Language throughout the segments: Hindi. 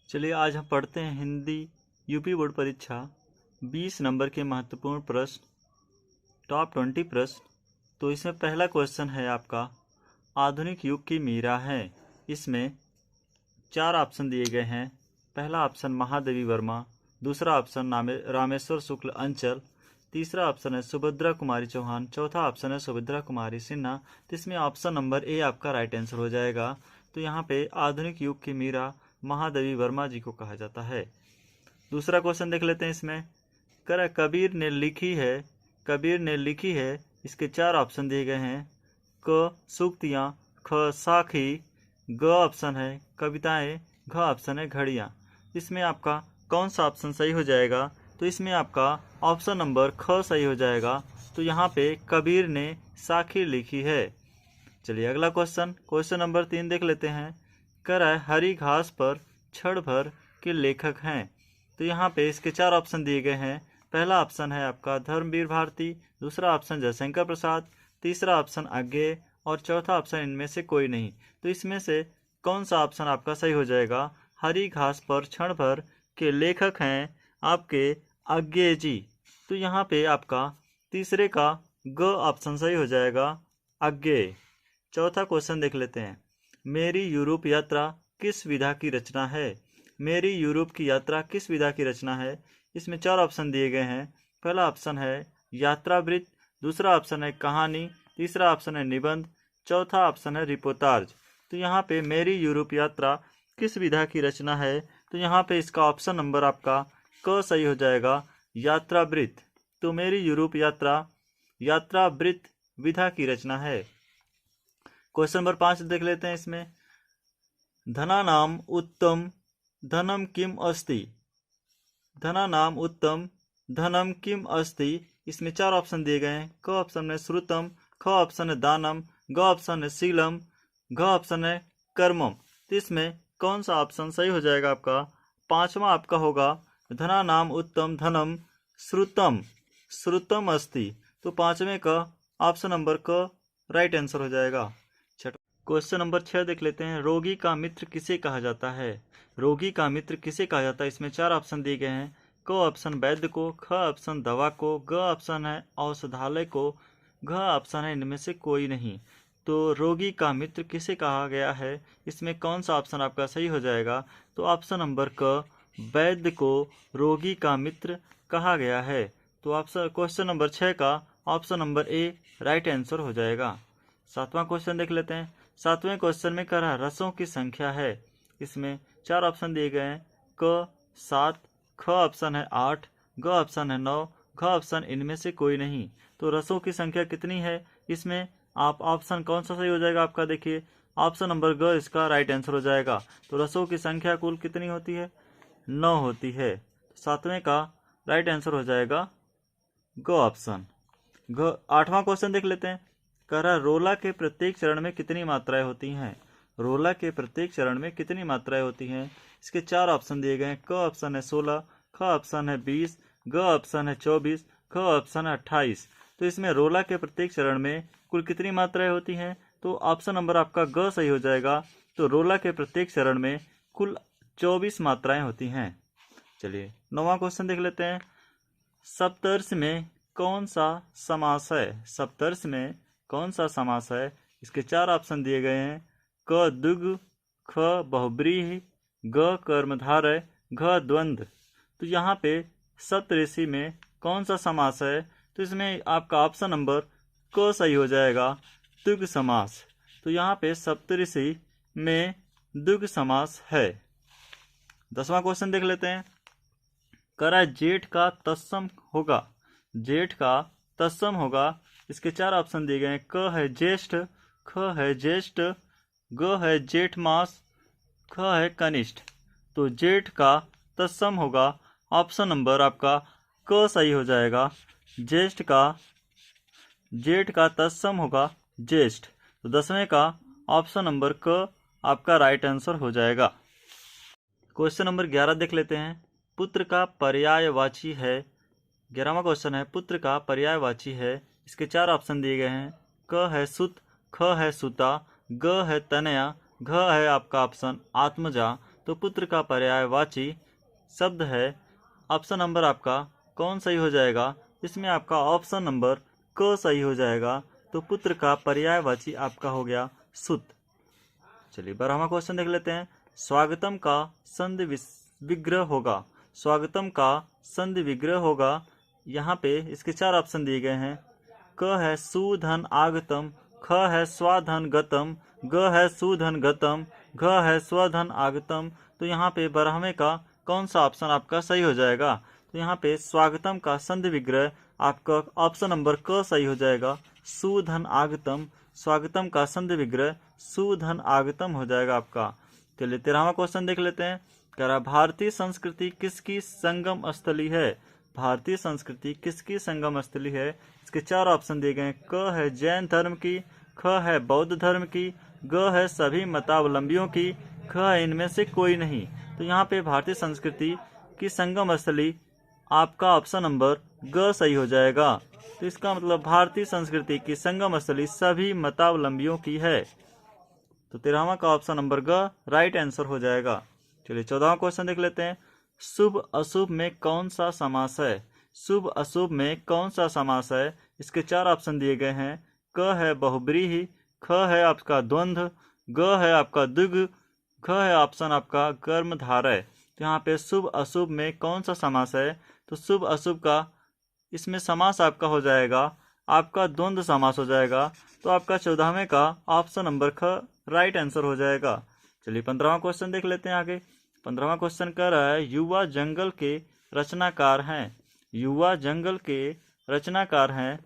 चलिए आज हम पढ़ते हैं हिंदी यूपी बोर्ड परीक्षा 20 नंबर के महत्वपूर्ण प्रश्न, टॉप 20 प्रश्न। तो इसमें पहला क्वेश्चन है आपका, आधुनिक युग की मीरा है। इसमें 4 ऑप्शन दिए गए हैं। पहला ऑप्शन महादेवी वर्मा, दूसरा ऑप्शन रामेश्वर शुक्ल अंचल, तीसरा ऑप्शन है सुभद्रा कुमारी चौहान, चौथा ऑप्शन है सुभद्रा कुमारी सिन्हा। तो इसमें ऑप्शन नंबर ए आपका राइट आंसर हो जाएगा। तो यहाँ पे आधुनिक युग की मीरा महादेवी वर्मा जी को कहा जाता है। दूसरा क्वेश्चन देख लेते हैं। इसमें कबीर ने लिखी है। इसके 4 ऑप्शन दिए गए हैं। क सूक्तियाँ, ख साखी, ग ऑप्शन है कविताएं, घ ऑप्शन है घड़ियाँ। इसमें आपका कौन सा ऑप्शन सही हो जाएगा? तो इसमें आपका ऑप्शन नंबर ख सही हो जाएगा। तो यहाँ पे कबीर ने साखी लिखी है। चलिए अगला क्वेश्चन नंबर 3 देख लेते हैं। हरी घास पर क्षण भर के लेखक हैं। तो यहाँ पे इसके 4 ऑप्शन दिए गए हैं। पहला ऑप्शन है आपका धर्मवीर भारती, दूसरा ऑप्शन जयशंकर प्रसाद, तीसरा ऑप्शन अज्ञेय और चौथा ऑप्शन इनमें से कोई नहीं। तो इसमें से कौन सा ऑप्शन आपका सही हो जाएगा? हरी घास पर क्षण भर के लेखक हैं आपके अज्ञेय जी। तो यहाँ पे आपका तीसरे का ग ऑप्शन सही हो जाएगा, अज्ञेय। चौथा क्वेश्चन देख लेते हैं। मेरी यूरोप यात्रा किस विधा की रचना है? मेरी यूरोप की यात्रा किस विधा की रचना है? इसमें 4 ऑप्शन दिए गए हैं। पहला ऑप्शन है यात्रावृत्त, दूसरा ऑप्शन है कहानी, तीसरा ऑप्शन है निबंध, चौथा ऑप्शन है रिपोर्टाज। तो यहाँ पे मेरी यूरोप यात्रा किस विधा की रचना है? तो यहाँ पे इसका ऑप्शन नंबर आपका क सही हो जाएगा, यात्रावृत्त। तो मेरी यूरोप यात्रा यात्रावृत्त विधा की रचना है। क्वेश्चन नंबर 5 देख लेते हैं। इसमें धनानाम उत्तम धनम किम अस्ति, धनानाम उत्तम धनम किम अस्ति। इसमें 4 ऑप्शन दिए गए हैं। क ऑप्शन है श्रुतम, ख ऑप्शन है दानम, ग ऑप्शन है शीलम, घ ऑप्शन है कर्मम। तो इसमें कौन सा ऑप्शन सही हो जाएगा आपका? पांचवा आपका होगा धनानाम उत्तम धनम श्रुतम श्रुतम अस्ति। तो पांचवें का ऑप्शन नंबर क राइट आंसर हो जाएगा। क्वेश्चन नंबर 6 देख लेते हैं। रोगी का मित्र किसे कहा जाता है? रोगी का मित्र किसे कहा जाता है? इसमें 4 ऑप्शन दिए गए हैं। क ऑप्शन वैद्य को, ख ऑप्शन दवा को, ग ऑप्शन है औषधालय को, घ ऑप्शन है इनमें से कोई नहीं। तो रोगी का मित्र किसे कहा गया है? इसमें कौन सा ऑप्शन आपका सही हो जाएगा? तो ऑप्शन नंबर क, वैद्य को रोगी का मित्र कहा गया है। तो ऑप्शन क्वेश्चन नंबर 6 का option number A right answer हो जाएगा। 7वां क्वेश्चन देख लेते हैं। 7वें क्वेश्चन में कह रहा है रसों की संख्या है। इसमें 4 ऑप्शन दिए गए हैं। क 7, ख ऑप्शन है 8, ग ऑप्शन है 9, घ ऑप्शन इनमें से कोई नहीं। तो रसों की संख्या कितनी है? इसमें आप ऑप्शन कौन सा सही हो जाएगा आपका? देखिए ऑप्शन नंबर ग इसका राइट आंसर हो जाएगा। तो रसों की संख्या कुल कितनी होती है? 9 होती है। 7वें का राइट आंसर हो जाएगा ग ऑप्शन। 8वां क्वेश्चन देख लेते हैं। कह रहा रोला के प्रत्येक चरण में कितनी मात्राएं होती हैं? रोला के प्रत्येक चरण में कितनी मात्राएं होती हैं? इसके 4 ऑप्शन दिए गए हैं। क ऑप्शन है 16, ख ऑप्शन है 20, ग ऑप्शन है 24, ख ऑप्शन है 28। तो इसमें रोला के प्रत्येक चरण में कुल कितनी मात्राएं होती हैं? तो ऑप्शन नंबर आपका ग सही हो जाएगा। तो रोला के प्रत्येक चरण में कुल 24 मात्राएं होती हैं। चलिए 9वां क्वेश्चन देख लेते हैं। सप्तर्षि में कौन सा समास है? सप्तर्षि में कौन सा समास है? इसके 4 ऑप्शन दिए गए हैं। क द्विगु, ख बहुब्रीहि, ग कर्मधारय, घ द्वंद्व। तो यहाँ पे सप्तऋषि में कौन सा समास है? तो इसमें आपका ऑप्शन नंबर क सही हो जाएगा, द्विगु समास। तो यहाँ पे सप्तऋषि में द्विगु समास है। 10वां क्वेश्चन देख लेते हैं। करा जेठ का तत्सम होगा, जेठ का तत्सम होगा। इसके 4 ऑप्शन दिए गए हैं। क है ज्येष्ठ, ख है ज्येष्ठ, ग है जेठ मास, ख है कनिष्ठ। तो जेठ का तत्सम होगा। ऑप्शन नंबर आपका क सही हो जाएगा। जेठ का तत्सम होगा ज्येष्ठ। तो 10वें का ऑप्शन नंबर क आपका राइट आंसर हो जाएगा। क्वेश्चन नंबर 11 देख लेते हैं। पुत्र का पर्यायवाची है। 11वां क्वेश्चन है पुत्र का पर्यायवाची है। इसके 4 ऑप्शन दिए गए हैं। क है सुत, ख है सुता, ग है तनया, घ है आपका ऑप्शन आत्मजा। तो पुत्र का पर्यायवाची शब्द है। ऑप्शन नंबर आपका कौन सही हो जाएगा? इसमें आपका ऑप्शन नंबर क सही हो जाएगा। तो पुत्र का पर्यायवाची आपका हो गया सुत। चलिए 12वां क्वेश्चन देख लेते हैं। स्वागतम का संधि विग्रह होगा। स्वागतम का संधि विग्रह होगा। यहाँ पे इसके 4 ऑप्शन दिए गए हैं। क है सुधन आगतम, ख है स्वाधन गतम, ग है सुधन गतम, घ है स्वधन आगतम। तो यहाँ पे 12वें का कौन सा ऑप्शन आपका सही हो जाएगा? तो यहाँ पे स्वागतम का संधि विग्रह आपका ऑप्शन नंबर क सही हो जाएगा, सुधन आगतम। स्वागतम का संधि विग्रह सुधन आगतम हो जाएगा आपका। चलिए 13वां क्वेश्चन देख लेते हैं। कह रहा भारतीय संस्कृति किसकी संगम स्थली है? भारतीय संस्कृति किसकी संगम स्थली है? इसके 4 ऑप्शन दिए गए हैं। क है जैन धर्म की, ख है बौद्ध धर्म की, ग है सभी मतावलंबियों की, ख है इनमें से कोई नहीं। तो यहाँ पे भारतीय संस्कृति की संगम स्थली आपका ऑप्शन नंबर ग सही हो जाएगा। तो इसका मतलब भारतीय संस्कृति की संगम स्थली सभी मतावलंबियों की है। तो 13वां का ऑप्शन नंबर ग राइट आंसर हो जाएगा। चलिए 14वां क्वेश्चन देख लेते हैं। शुभ अशुभ में कौन सा समास है? शुभ अशुभ में कौन सा समास है? इसके 4 ऑप्शन दिए गए हैं। क है बहुब्रीहि, ख है आपका द्वंद्व, ग है आपका द्विग, घ है ऑप्शन आपका कर्मधारय। तो यहाँ पे शुभ अशुभ में कौन सा समास है? तो शुभ अशुभ का इसमें समास आपका हो जाएगा आपका द्वंद्व समास हो जाएगा। तो आपका 14वें का ऑप्शन नंबर ख राइट आंसर हो जाएगा। चलिए 15वां क्वेश्चन देख लेते हैं आगे। 15वां क्वेश्चन कह रहा है युवा जंगल के रचनाकार हैं। युवा जंगल के रचनाकार हैं।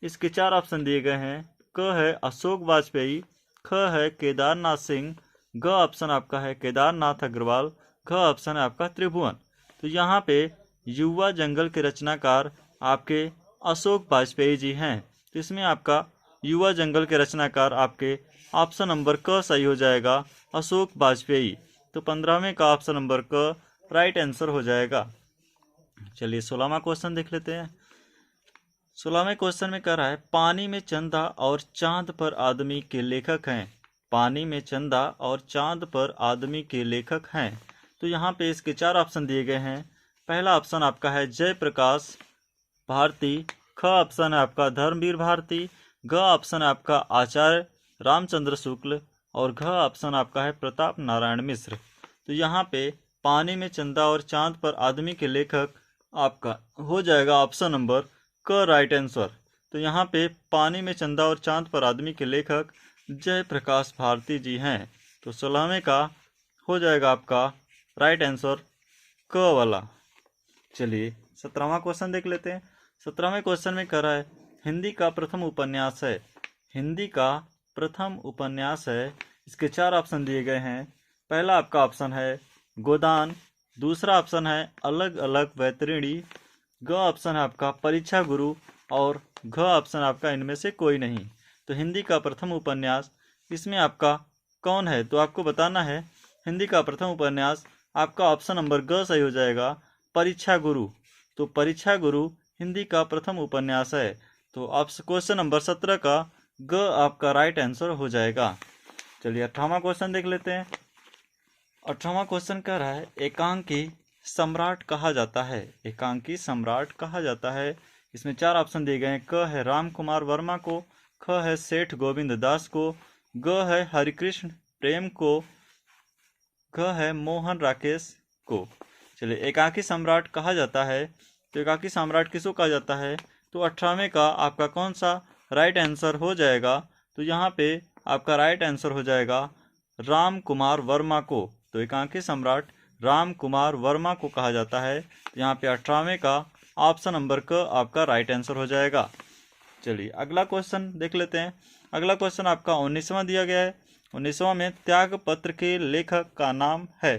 इसके 4 ऑप्शन दिए गए हैं। क है अशोक वाजपेयी, ख है केदारनाथ सिंह, ग ऑप्शन आपका है केदारनाथ अग्रवाल, घ ऑप्शन है आपका त्रिभुवन। तो यहाँ पे युवा जंगल के रचनाकार आपके अशोक वाजपेयी जी हैं। तो इसमें आपका युवा जंगल के रचनाकार आपके ऑप्शन नंबर क सही हो जाएगा, अशोक वाजपेयी। तो 15वें का ऑप्शन नंबर क राइट आंसर हो जाएगा। चलिए 16वां क्वेश्चन देख लेते हैं। 16वें क्वेश्चन में कह रहा है पानी में चंदा और चांद पर आदमी के लेखक हैं। पानी में चंदा और चांद पर आदमी के लेखक हैं। तो यहाँ पे इसके 4 ऑप्शन दिए गए हैं। पहला ऑप्शन आपका है जयप्रकाश भारती, ख ऑप्शन है आपका धर्मवीर भारती, ग ऑप्शन है आपका आचार्य रामचंद्र शुक्ल और घ ऑप्शन आपका है प्रताप नारायण मिश्र। तो यहाँ पे पानी में चंदा और चांद पर आदमी के लेखक आपका हो जाएगा ऑप्शन नंबर क राइट आंसर। तो यहाँ पे पानी में चंदा और चांद पर आदमी के लेखक जयप्रकाश भारती जी हैं। तो 16वें का हो जाएगा आपका राइट आंसर क वाला। चलिए 17वां क्वेश्चन देख लेते हैं। 17वें क्वेश्चन में कह रहा है हिंदी का प्रथम उपन्यास है। हिंदी का प्रथम उपन्यास है। इसके 4 ऑप्शन दिए गए हैं। पहला आपका ऑप्शन है गोदान, दूसरा ऑप्शन है अलग अलग वैतरणी, ग ऑप्शन है आपका परीक्षा गुरु और घ ऑप्शन आपका इनमें से कोई नहीं। तो हिंदी का प्रथम उपन्यास इसमें आपका कौन है? तो आपको बताना है हिंदी का प्रथम उपन्यास आपका ऑप्शन नंबर ग सही हो जाएगा, परीक्षा गुरु। तो परीक्षा गुरु हिंदी का प्रथम उपन्यास है। तो आप क्वेश्चन नंबर 17 का ग आपका राइट आंसर हो जाएगा। चलिए 18वां क्वेश्चन देख लेते हैं। 18वां क्वेश्चन कह रहा है एकांकी सम्राट कहा जाता है। एकांकी सम्राट कहा जाता है। इसमें 4 ऑप्शन दिए गए हैं। क है राम कुमार वर्मा को, ख है सेठ गोविंद दास को, ग है हरिकृष्ण प्रेम को, घ है मोहन राकेश को। चलिए एकांकी सम्राट कहा जाता है। तो एकांकी सम्राट किसको कहा जाता है? तो 18वें का आपका कौन सा राइट आंसर हो जाएगा? तो यहाँ पे आपका राइट आंसर हो जाएगा राम कुमार वर्मा को। तो एकांकी सम्राट राम कुमार वर्मा को कहा जाता है। तो यहाँ पे 18वें का ऑप्शन नंबर क आपका राइट आंसर हो जाएगा। चलिए अगला क्वेश्चन देख लेते हैं। अगला क्वेश्चन आपका 19वां दिया गया है। 19वां में त्यागपत्र के लेखक का नाम है।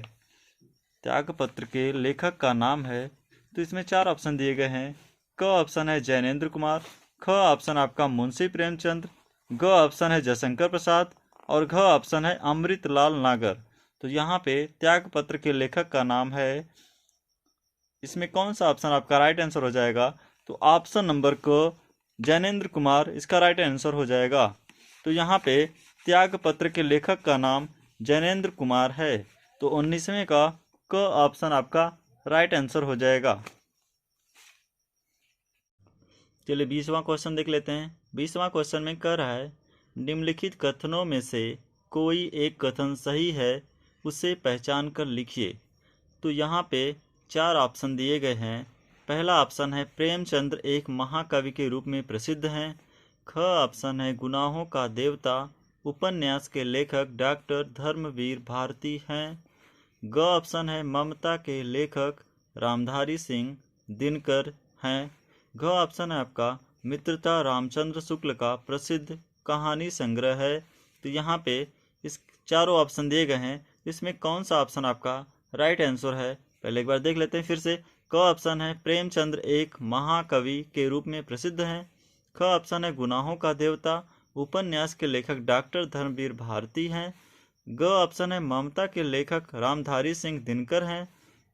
त्यागपत्र के लेखक का नाम है। तो इसमें 4 ऑप्शन दिए गए हैं। क ऑप्शन है जैनेन्द्र कुमार, ख ऑप्शन आपका मुंशी प्रेमचंद, ग ऑप्शन है जयशंकर प्रसाद और घ ऑप्शन है अमृतलाल नागर। तो यहाँ पे त्यागपत्र के लेखक का नाम है। इसमें कौन सा ऑप्शन आपका राइट आंसर हो जाएगा? तो ऑप्शन नंबर क जैनेन्द्र कुमार इसका राइट आंसर हो जाएगा। तो यहाँ पे त्यागपत्र के लेखक का नाम जैनेन्द्र कुमार है। तो 19वें का क ऑप्शन आपका राइट आंसर हो जाएगा। चलिए 20वां क्वेश्चन देख लेते हैं। 20वां क्वेश्चन में कह रहा है निम्नलिखित कथनों में से कोई एक कथन सही है, उसे पहचान कर लिखिए। तो यहाँ पे 4 ऑप्शन दिए गए हैं। पहला ऑप्शन है प्रेमचंद्र एक महाकवि के रूप में प्रसिद्ध हैं। ख ऑप्शन है गुनाहों का देवता उपन्यास के लेखक डॉक्टर धर्मवीर भारती हैं। ग ऑप्शन है ममता के लेखक रामधारी सिंह दिनकर हैं। घ ऑप्शन है आपका मित्रता रामचंद्र शुक्ल का प्रसिद्ध कहानी संग्रह है। तो यहाँ पे इस चारों ऑप्शन दिए गए हैं, इसमें कौन सा ऑप्शन आपका राइट आंसर है पहले एक बार देख लेते हैं फिर से। क ऑप्शन है प्रेमचंद्र एक महाकवि के रूप में प्रसिद्ध हैं। ख ऑप्शन है गुनाहों का देवता उपन्यास के लेखक डॉक्टर धर्मवीर भारती हैं। ग ऑप्शन है ममता के लेखक रामधारी सिंह दिनकर हैं।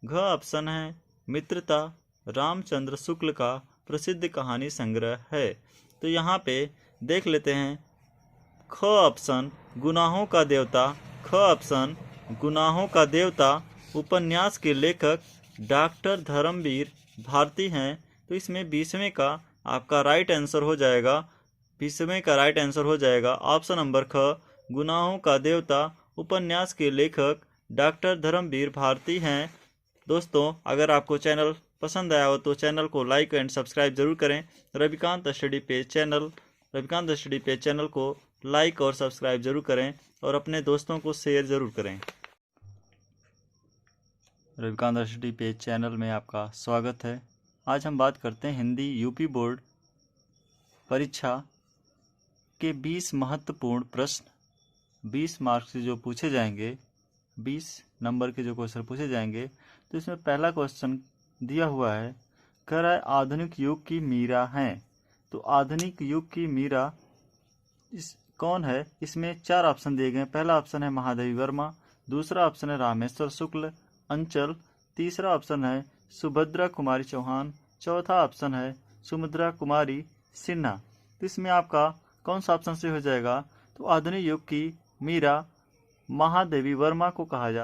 घ ऑप्शन है मित्रता रामचंद्र शुक्ल का प्रसिद्ध कहानी संग्रह है। तो यहाँ पे देख लेते हैं ख ऑप्शन गुनाहों का देवता। ख ऑप्शन गुनाहों का देवता उपन्यास के लेखक डॉक्टर धर्मवीर भारती हैं। तो इसमें 20वें का आपका राइट आंसर हो जाएगा। 20वें का राइट आंसर हो जाएगा ऑप्शन नंबर ख गुनाहों का देवता उपन्यास के लेखक डॉक्टर धर्मवीर भारती हैं। दोस्तों अगर आपको चैनल पसंद आया हो तो चैनल को लाइक एंड सब्सक्राइब जरूर करें। रविकांत स्टडी पेज चैनल को लाइक और सब्सक्राइब जरूर करें और अपने दोस्तों को शेयर जरूर करें। रविकांत स्टडी पेज चैनल में आपका स्वागत है। आज हम बात करते हैं हिंदी यूपी बोर्ड परीक्षा के 20 महत्वपूर्ण प्रश्न 20 मार्क्स से जो पूछे जाएंगे, 20 नंबर के जो क्वेश्चन पूछे जाएंगे। तो इसमें पहला क्वेश्चन दिया हुआ है, कह रहा है आधुनिक युग की मीरा हैं। तो आधुनिक युग की मीरा कौन है? इसमें 4 ऑप्शन दिए गए। पहला ऑप्शन है महादेवी वर्मा, दूसरा ऑप्शन है रामेश्वर शुक्ल अंचल, तीसरा ऑप्शन है सुभद्रा कुमारी चौहान, चौथा ऑप्शन है सुभद्रा कुमारी सिन्हा। तो इसमें आपका कौन सा ऑप्शन से हो जाएगा? तो आधुनिक युग की मीरा महादेवी वर्मा को कहा जाए।